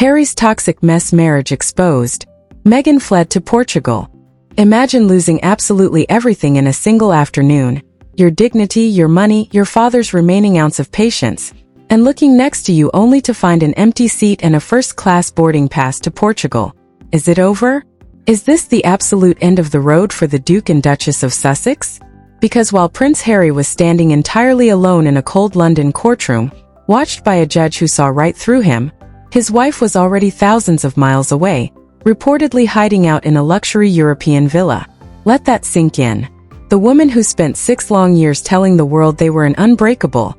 Harry's toxic mess marriage exposed. Meghan fled to Portugal. Imagine losing absolutely everything in a single afternoon. Your dignity, your money, your father's remaining ounce of patience, and looking next to you only to find an empty seat and a first-class boarding pass to Portugal. Is it over? Is this the absolute end of the road for the Duke and Duchess of Sussex? Because while Prince Harry was standing entirely alone in a cold London courtroom, watched by a judge who saw right through him, his wife was already thousands of miles away, reportedly hiding out in a luxury European villa. Let that sink in. The woman who spent 6 long years telling the world they were an unbreakable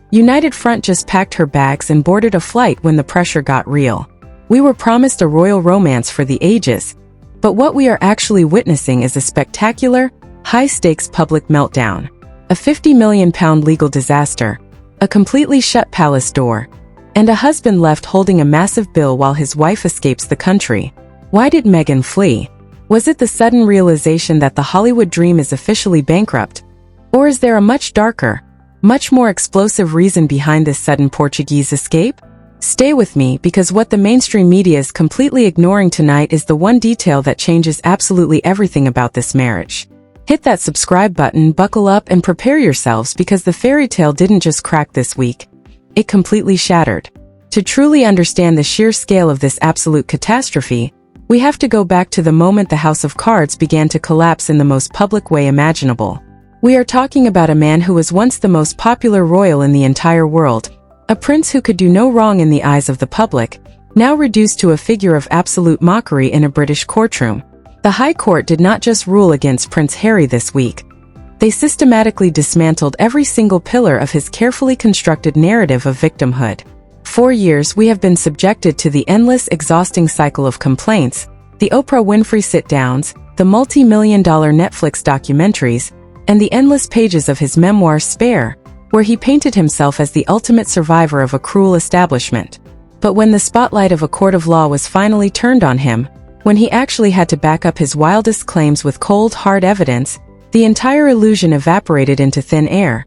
united front just packed her bags and boarded a flight when the pressure got real. We were promised a royal romance for the ages, but what we are actually witnessing is a spectacular, high-stakes public meltdown. A £50 million legal disaster, a completely shut palace door, and a husband left holding a massive bill while his wife escapes the country. Why did Meghan flee? Was it the sudden realization that the Hollywood dream is officially bankrupt? Or is there a much darker, much more explosive reason behind this sudden Portuguese escape? Stay with me, because what the mainstream media is completely ignoring tonight is the one detail that changes absolutely everything about this marriage. Hit that subscribe button, buckle up, and prepare yourselves, because the fairy tale didn't just crack this week. It completely shattered. To truly understand the sheer scale of this absolute catastrophe, we have to go back to the moment the House of Cards began to collapse in the most public way imaginable. We are talking about a man who was once the most popular royal in the entire world, a prince who could do no wrong in the eyes of the public, now reduced to a figure of absolute mockery in a British courtroom. The High Court did not just rule against Prince Harry this week. They systematically dismantled every single pillar of his carefully constructed narrative of victimhood. For years we have been subjected to the endless, exhausting cycle of complaints, the Oprah Winfrey sit-downs, the multi-million-dollar Netflix documentaries, and the endless pages of his memoir Spare, where he painted himself as the ultimate survivor of a cruel establishment. But when the spotlight of a court of law was finally turned on him, when he actually had to back up his wildest claims with cold, hard evidence, the entire illusion evaporated into thin air.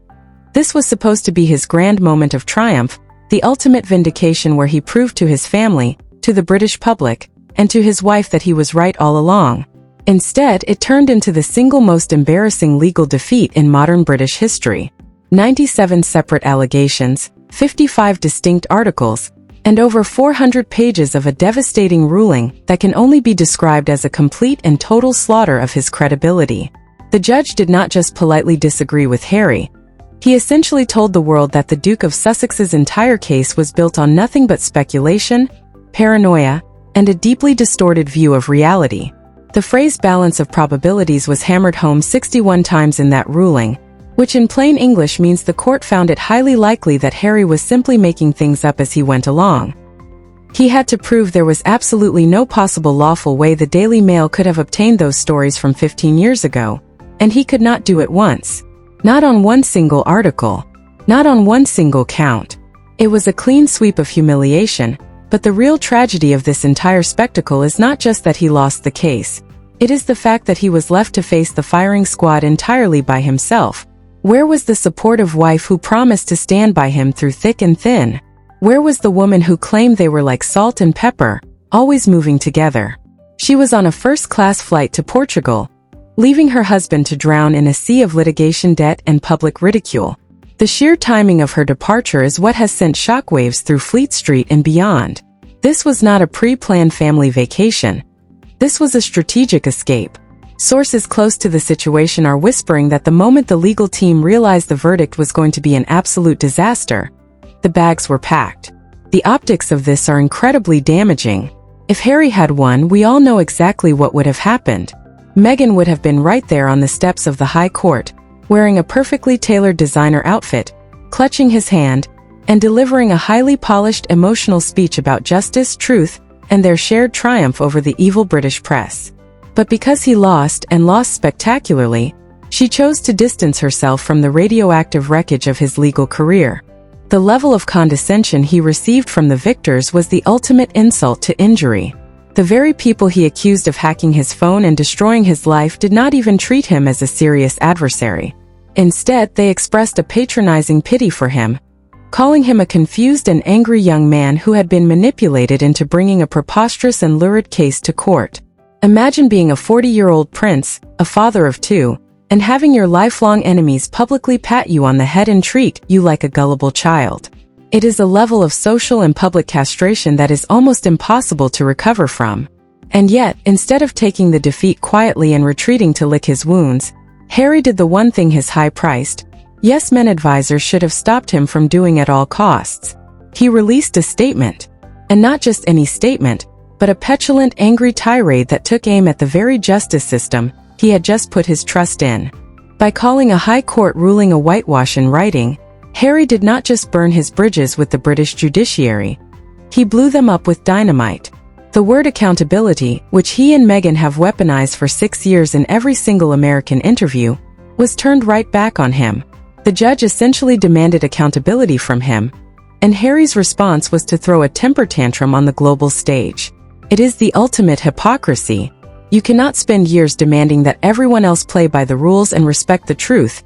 This was supposed to be his grand moment of triumph, the ultimate vindication where he proved to his family, to the British public, and to his wife that he was right all along. Instead, it turned into the single most embarrassing legal defeat in modern British history. 97 separate allegations, 55 distinct articles, and over 400 pages of a devastating ruling that can only be described as a complete and total slaughter of his credibility. The judge did not just politely disagree with Harry. He essentially told the world that the Duke of Sussex's entire case was built on nothing but speculation, paranoia, and a deeply distorted view of reality. The phrase balance of probabilities was hammered home 61 times in that ruling, which in plain English means the court found it highly likely that Harry was simply making things up as he went along. He had to prove there was absolutely no possible lawful way the Daily Mail could have obtained those stories from 15 years ago, and he could not do it once. Not on one single article. Not on one single count. It was a clean sweep of humiliation, but the real tragedy of this entire spectacle is not just that he lost the case. It is the fact that he was left to face the firing squad entirely by himself. Where was the supportive wife who promised to stand by him through thick and thin? Where was the woman who claimed they were like salt and pepper, always moving together? She was on a first-class flight to Portugal, leaving her husband to drown in a sea of litigation debt and public ridicule. The sheer timing of her departure is what has sent shockwaves through Fleet Street and beyond. This was not a pre-planned family vacation. This was a strategic escape. Sources close to the situation are whispering that the moment the legal team realized the verdict was going to be an absolute disaster, the bags were packed. The optics of this are incredibly damaging. If Harry had won, we all know exactly what would have happened. Meghan would have been right there on the steps of the High Court, wearing a perfectly tailored designer outfit, clutching his hand, and delivering a highly polished emotional speech about justice, truth, and their shared triumph over the evil British press. But because he lost, and lost spectacularly, she chose to distance herself from the radioactive wreckage of his legal career. The level of condescension he received from the victors was the ultimate insult to injury. The very people he accused of hacking his phone and destroying his life did not even treat him as a serious adversary. Instead, they expressed a patronizing pity for him, calling him a confused and angry young man who had been manipulated into bringing a preposterous and lurid case to court. Imagine being a 40-year-old prince, a father of two, and having your lifelong enemies publicly pat you on the head and treat you like a gullible child. It is a level of social and public castration that is almost impossible to recover from. And yet, instead of taking the defeat quietly and retreating to lick his wounds, Harry did the one thing his high-priced, Yes Men advisors should have stopped him from doing at all costs. He released a statement. And not just any statement, but a petulant, angry tirade that took aim at the very justice system he had just put his trust in. By calling a high court ruling a whitewash in writing, Harry did not just burn his bridges with the British judiciary. He blew them up with dynamite. The word accountability, which he and Meghan have weaponized for 6 years in every single American interview, was turned right back on him. The judge essentially demanded accountability from him, and Harry's response was to throw a temper tantrum on the global stage. It is the ultimate hypocrisy. You cannot spend years demanding that everyone else play by the rules and respect the truth,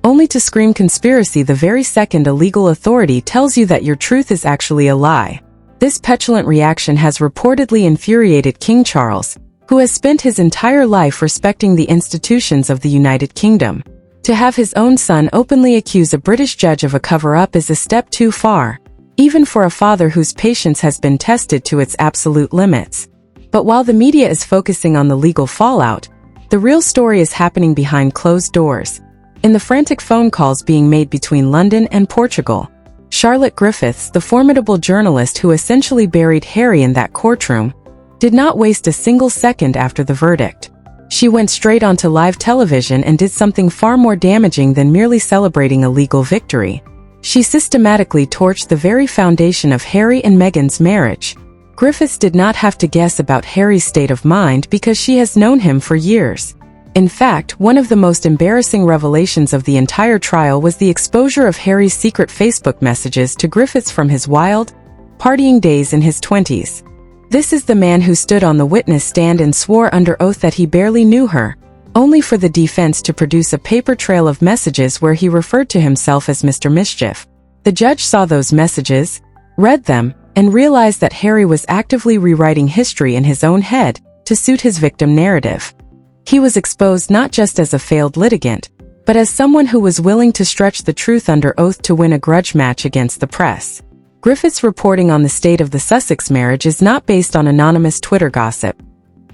only to scream conspiracy the very second a legal authority tells you that your truth is actually a lie. This petulant reaction has reportedly infuriated King Charles, who has spent his entire life respecting the institutions of the United Kingdom. To have his own son openly accuse a British judge of a cover-up is a step too far, even for a father whose patience has been tested to its absolute limits. But while the media is focusing on the legal fallout, the real story is happening behind closed doors. In the frantic phone calls being made between London and Portugal, Charlotte Griffiths, the formidable journalist who essentially buried Harry in that courtroom, did not waste a single second after the verdict. She went straight onto live television and did something far more damaging than merely celebrating a legal victory. She systematically torched the very foundation of Harry and Meghan's marriage. Griffiths did not have to guess about Harry's state of mind because she has known him for years. In fact, one of the most embarrassing revelations of the entire trial was the exposure of Harry's secret Facebook messages to Griffiths from his wild, partying days in his 20s. This is the man who stood on the witness stand and swore under oath that he barely knew her, only for the defense to produce a paper trail of messages where he referred to himself as Mr. Mischief. The judge saw those messages, read them, and realized that Harry was actively rewriting history in his own head to suit his victim narrative. He was exposed not just as a failed litigant, but as someone who was willing to stretch the truth under oath to win a grudge match against the press. Griffiths' reporting on the state of the Sussex marriage is not based on anonymous Twitter gossip.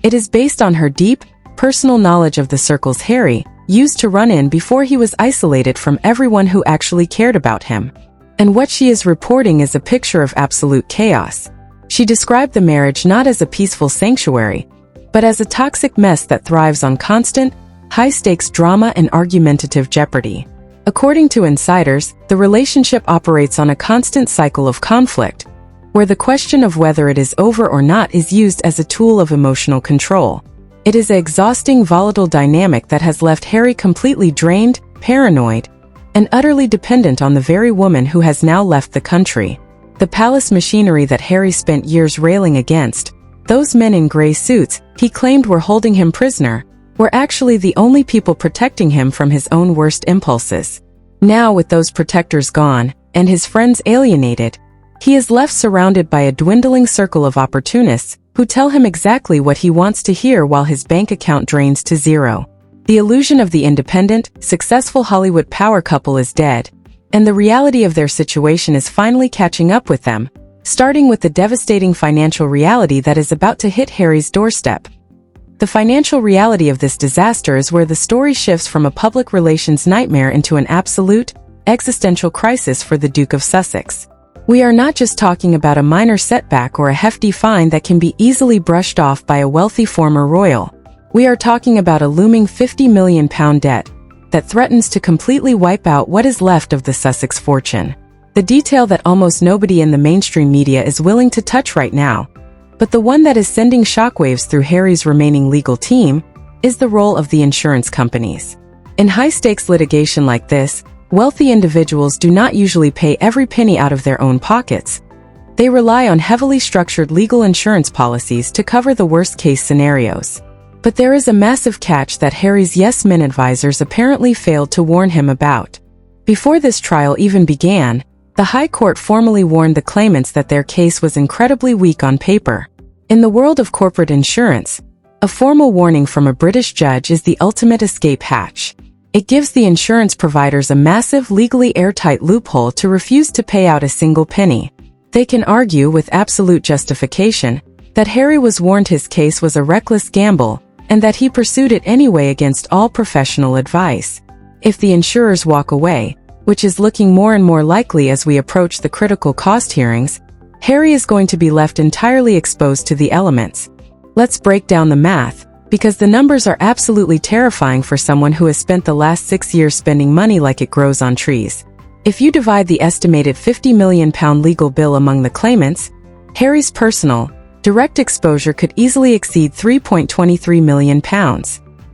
It is based on her deep, personal knowledge of the circles Harry used to run in before he was isolated from everyone who actually cared about him. And what she is reporting is a picture of absolute chaos. She described the marriage not as a peaceful sanctuary, but as a toxic mess that thrives on constant, high-stakes drama and argumentative jeopardy. According to insiders, the relationship operates on a constant cycle of conflict, where the question of whether it is over or not is used as a tool of emotional control. It is an exhausting, volatile dynamic that has left Harry completely drained, paranoid, and utterly dependent on the very woman who has now left the country. The palace machinery that Harry spent years railing against, those men in gray suits he claimed were holding him prisoner, were actually the only people protecting him from his own worst impulses. Now, with those protectors gone, and his friends alienated, he is left surrounded by a dwindling circle of opportunists who tell him exactly what he wants to hear while his bank account drains to zero. The illusion of the independent, successful Hollywood power couple is dead, and the reality of their situation is finally catching up with them, starting with the devastating financial reality that is about to hit Harry's doorstep. The financial reality of this disaster is where the story shifts from a public relations nightmare into an absolute, existential crisis for the Duke of Sussex. We are not just talking about a minor setback or a hefty fine that can be easily brushed off by a wealthy former royal. We are talking about a looming £50 million debt that threatens to completely wipe out what is left of the Sussex fortune. The detail that almost nobody in the mainstream media is willing to touch right now, but the one that is sending shockwaves through Harry's remaining legal team, is the role of the insurance companies. In high-stakes litigation like this, wealthy individuals do not usually pay every penny out of their own pockets. They rely on heavily structured legal insurance policies to cover the worst-case scenarios. But there is a massive catch that Harry's Yes Men advisors apparently failed to warn him about. Before this trial even began, The High Court formally warned the claimants that their case was incredibly weak on paper. In the world of corporate insurance, a formal warning from a British judge is the ultimate escape hatch. It gives the insurance providers a massive, legally airtight loophole to refuse to pay out a single penny. They can argue with absolute justification that Harry was warned his case was a reckless gamble and that he pursued it anyway against all professional advice. If the insurers walk away, which is looking more and more likely as we approach the critical cost hearings, Harry is going to be left entirely exposed to the elements. Let's break down the math, because the numbers are absolutely terrifying for someone who has spent the last 6 years spending money like it grows on trees. If you divide the estimated £50 million legal bill among the claimants, Harry's personal, direct exposure could easily exceed £3.23 million.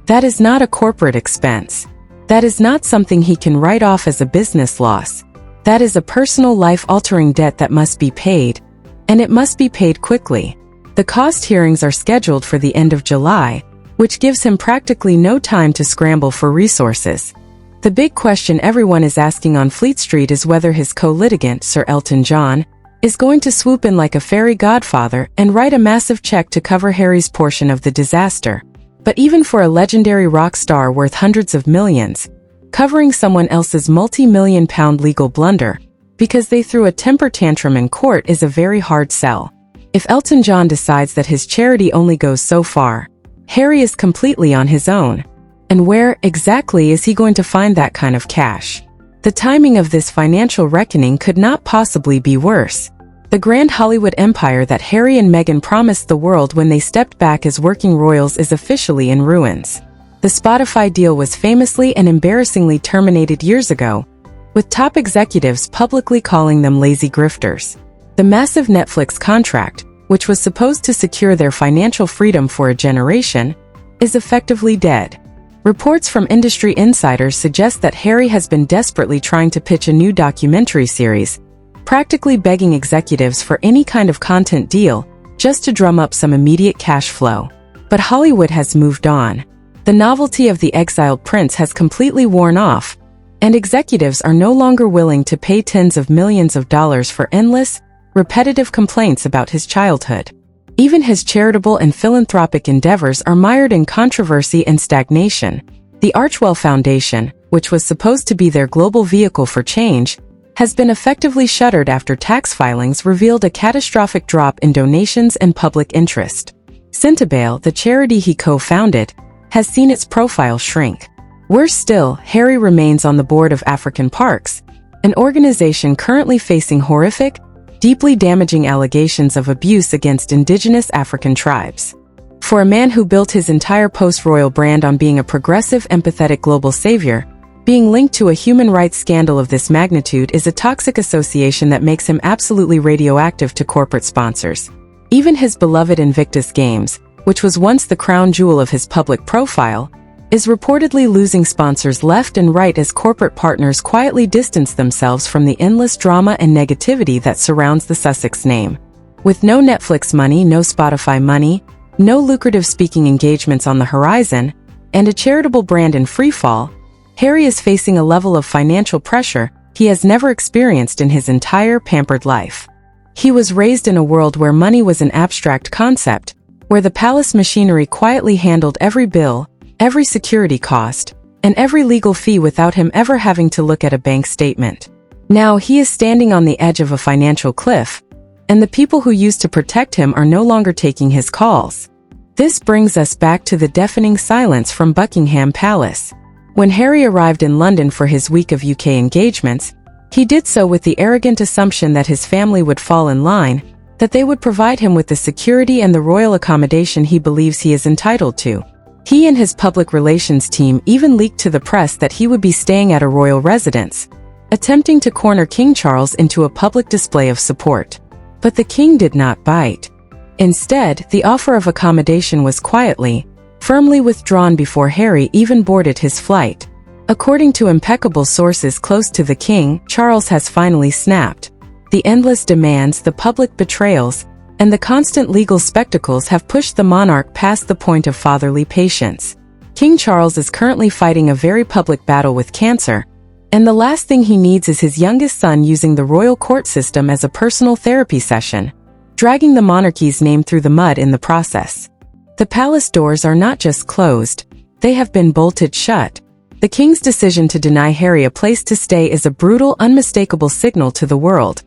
That is not a corporate expense. That is not something he can write off as a business loss. That is a personal life-altering debt that must be paid, and it must be paid quickly. The cost hearings are scheduled for the end of July, which gives him practically no time to scramble for resources. The big question everyone is asking on Fleet Street is whether his co-litigant, Sir Elton John, is going to swoop in like a fairy godfather and write a massive check to cover Harry's portion of the disaster. But even for a legendary rock star worth hundreds of millions, covering someone else's multi-million-pound legal blunder because they threw a temper tantrum in court is a very hard sell. If Elton John decides that his charity only goes so far, Harry is completely on his own. And where, exactly, is he going to find that kind of cash? The timing of this financial reckoning could not possibly be worse. The grand Hollywood empire that Harry and Meghan promised the world when they stepped back as working royals is officially in ruins. The Spotify deal was famously and embarrassingly terminated years ago, with top executives publicly calling them lazy grifters. The massive Netflix contract, which was supposed to secure their financial freedom for a generation, is effectively dead. Reports from industry insiders suggest that Harry has been desperately trying to pitch a new documentary series, practically begging executives for any kind of content deal, just to drum up some immediate cash flow. But Hollywood has moved on. The novelty of the exiled prince has completely worn off, and executives are no longer willing to pay tens of millions of dollars for endless, repetitive complaints about his childhood. Even his charitable and philanthropic endeavors are mired in controversy and stagnation. The Archewell Foundation, which was supposed to be their global vehicle for change, has been effectively shuttered after tax filings revealed a catastrophic drop in donations and public interest. Sentebale, the charity he co-founded, has seen its profile shrink. Worse still, Harry remains on the board of African Parks, an organization currently facing horrific, deeply damaging allegations of abuse against indigenous African tribes. For a man who built his entire post-royal brand on being a progressive, empathetic global savior, being linked to a human rights scandal of this magnitude is a toxic association that makes him absolutely radioactive to corporate sponsors. Even his beloved Invictus Games, which was once the crown jewel of his public profile, is reportedly losing sponsors left and right as corporate partners quietly distance themselves from the endless drama and negativity that surrounds the Sussex name. With no Netflix money, no Spotify money, no lucrative speaking engagements on the horizon, and a charitable brand in freefall, Harry is facing a level of financial pressure he has never experienced in his entire pampered life. He was raised in a world where money was an abstract concept, where the palace machinery quietly handled every bill, every security cost, and every legal fee without him ever having to look at a bank statement. Now he is standing on the edge of a financial cliff, and the people who used to protect him are no longer taking his calls. This brings us back to the deafening silence from Buckingham Palace. When Harry arrived in London for his week of UK engagements, he did so with the arrogant assumption that his family would fall in line, that they would provide him with the security and the royal accommodation he believes he is entitled to. He and his public relations team even leaked to the press that he would be staying at a royal residence, attempting to corner King Charles into a public display of support. But the king did not bite. Instead, the offer of accommodation was quietly, firmly withdrawn before Harry even boarded his flight. According to impeccable sources close to the king, Charles has finally snapped. The endless demands, the public betrayals, and the constant legal spectacles have pushed the monarch past the point of fatherly patience. King Charles is currently fighting a very public battle with cancer, And the last thing he needs is his youngest son using the royal court system as a personal therapy session, dragging the monarchy's name through the mud in the process. The palace doors are not just closed, they have been bolted shut. The king's decision to deny Harry a place to stay is a brutal, unmistakable signal to the world.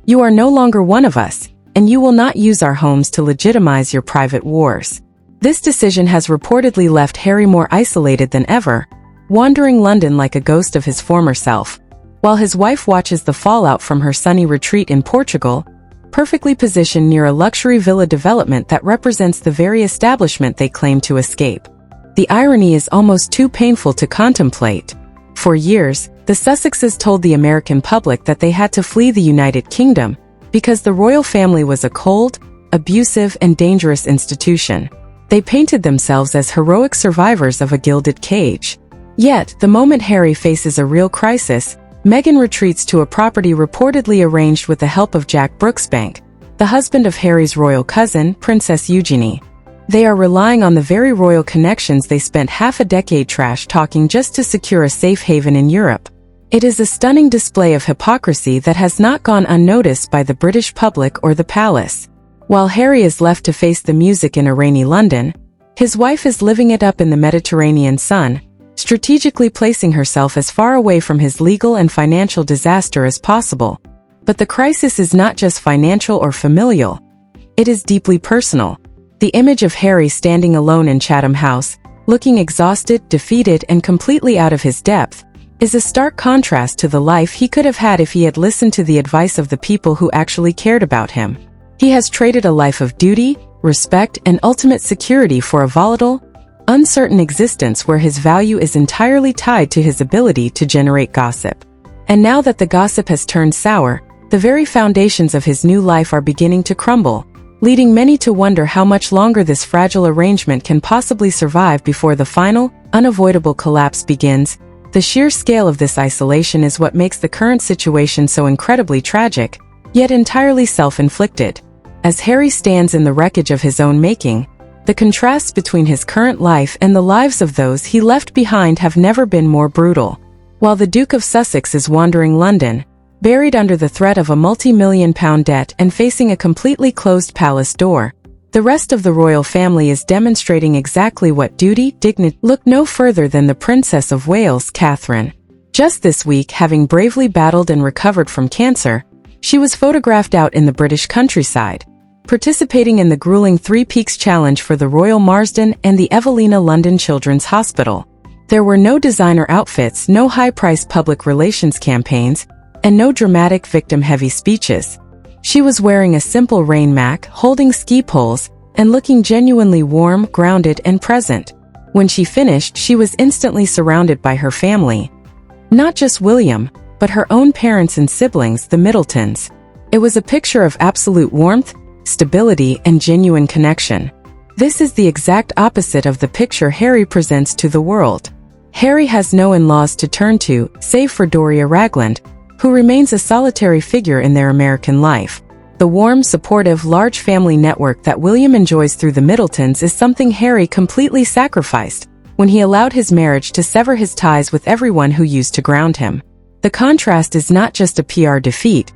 You are no longer one of us, and you will not use our homes to legitimize your private wars. This decision has reportedly left Harry more isolated than ever, wandering London like a ghost of his former self, while his wife watches the fallout from her sunny retreat in Portugal, perfectly positioned near a luxury villa development that represents the very establishment they claim to escape. The irony is almost too painful to contemplate. For years, the Sussexes told the American public that they had to flee the United Kingdom because the royal family was a cold, abusive, and dangerous institution. They painted themselves as heroic survivors of a gilded cage. Yet, the moment Harry faces a real crisis, Meghan retreats to a property reportedly arranged with the help of Jack Brooksbank, the husband of Harry's royal cousin, Princess Eugenie. They are relying on the very royal connections they spent half a decade trash-talking just to secure a safe haven in Europe. It is a stunning display of hypocrisy that has not gone unnoticed by the British public or the palace. While Harry is left to face the music in a rainy London, his wife is living it up in the Mediterranean sun, strategically placing herself as far away from his legal and financial disaster as possible. But the crisis is not just financial or familial. It is deeply personal. The image of Harry standing alone in Chatham House, looking exhausted, defeated, and completely out of his depth, is a stark contrast to the life he could have had if he had listened to the advice of the people who actually cared about him. He has traded a life of duty, respect, and ultimate security for a volatile, uncertain existence where his value is entirely tied to his ability to generate gossip. And now that the gossip has turned sour, the very foundations of his new life are beginning to crumble, leading many to wonder how much longer this fragile arrangement can possibly survive before the final, unavoidable collapse begins. The sheer scale of this isolation is what makes the current situation so incredibly tragic, yet entirely self-inflicted. As Harry stands in the wreckage of his own making, the contrasts between his current life and the lives of those he left behind have never been more brutal. While the Duke of Sussex is wandering London, buried under the threat of a multi-million-pound debt and facing a completely closed palace door, the rest of the royal family is demonstrating exactly what duty, dignity. Look no further than the Princess of Wales, Catherine. Just this week, having bravely battled and recovered from cancer, she was photographed out in the British countryside, participating in the grueling Three Peaks Challenge for the Royal Marsden and the Evelina London Children's Hospital. There were no designer outfits, no high-priced public relations campaigns, and no dramatic victim-heavy speeches. She was wearing a simple rain mac, holding ski poles, and looking genuinely warm, grounded, and present. When she finished, she was instantly surrounded by her family. Not just William, but her own parents and siblings, the Middletons. It was a picture of absolute warmth, stability, and genuine connection. This is the exact opposite of the picture Harry presents to the world. Harry has no in-laws to turn to, save for Doria Ragland, who remains a solitary figure in their American life. The warm, supportive, large family network that William enjoys through the Middletons is something Harry completely sacrificed when he allowed his marriage to sever his ties with everyone who used to ground him. The contrast is not just a PR defeat,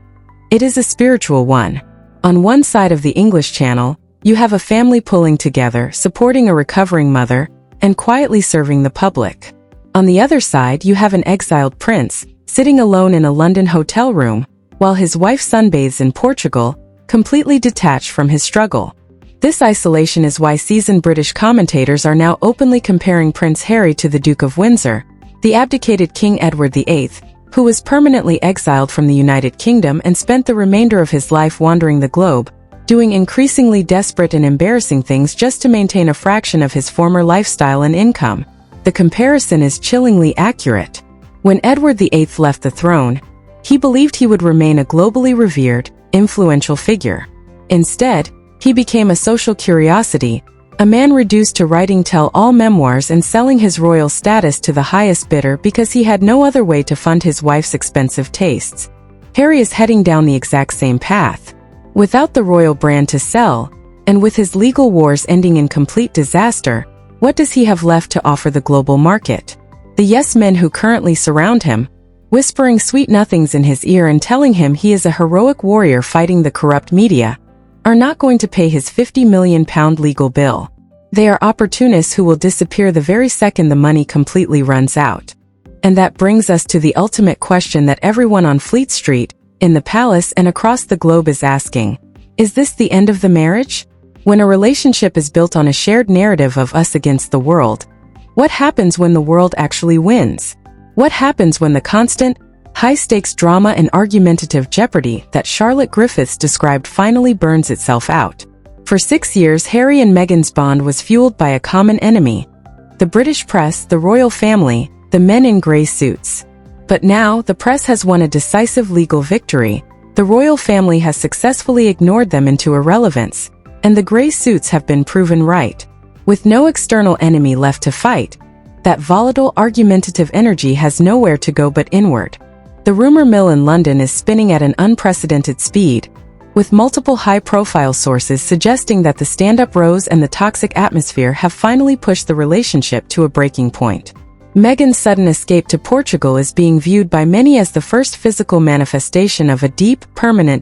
it is a spiritual one. On one side of the English Channel, you have a family pulling together, supporting a recovering mother, and quietly serving the public. On the other side, you have an exiled prince, sitting alone in a London hotel room, while his wife sunbathes in Portugal, completely detached from his struggle. This isolation is why seasoned British commentators are now openly comparing Prince Harry to the Duke of Windsor, the abdicated King Edward VIII, who was permanently exiled from the United Kingdom and spent the remainder of his life wandering the globe, doing increasingly desperate and embarrassing things just to maintain a fraction of his former lifestyle and income. The comparison is chillingly accurate. When Edward VIII left the throne, he believed he would remain a globally revered, influential figure. Instead, he became a social curiosity, a man reduced to writing tell-all memoirs and selling his royal status to the highest bidder because he had no other way to fund his wife's expensive tastes. Harry is heading down the exact same path. Without the royal brand to sell, and with his legal wars ending in complete disaster, what does he have left to offer the global market? The yes men who currently surround him, whispering sweet nothings in his ear and telling him he is a heroic warrior fighting the corrupt media, are not going to pay his £50 million legal bill. They are opportunists who will disappear the very second the money completely runs out. And that brings us to the ultimate question that everyone on Fleet Street, in the palace and across the globe is asking. Is this the end of the marriage? When a relationship is built on a shared narrative of us against the world, what happens when the world actually wins? What happens when the constant, high-stakes drama and argumentative jeopardy that Charlotte Griffiths described finally burns itself out? For 6 years, Harry and Meghan's bond was fueled by a common enemy: the British press, the royal family, the men in grey suits. But now, the press has won a decisive legal victory, the royal family has successfully ignored them into irrelevance, and the grey suits have been proven right. With no external enemy left to fight, that volatile, argumentative energy has nowhere to go but inward. The rumor mill in London is spinning at an unprecedented speed, with multiple high-profile sources suggesting that the stand-up rose and the toxic atmosphere have finally pushed the relationship to a breaking point. Meghan's sudden escape to Portugal is being viewed by many as the first physical manifestation of a deep, permanent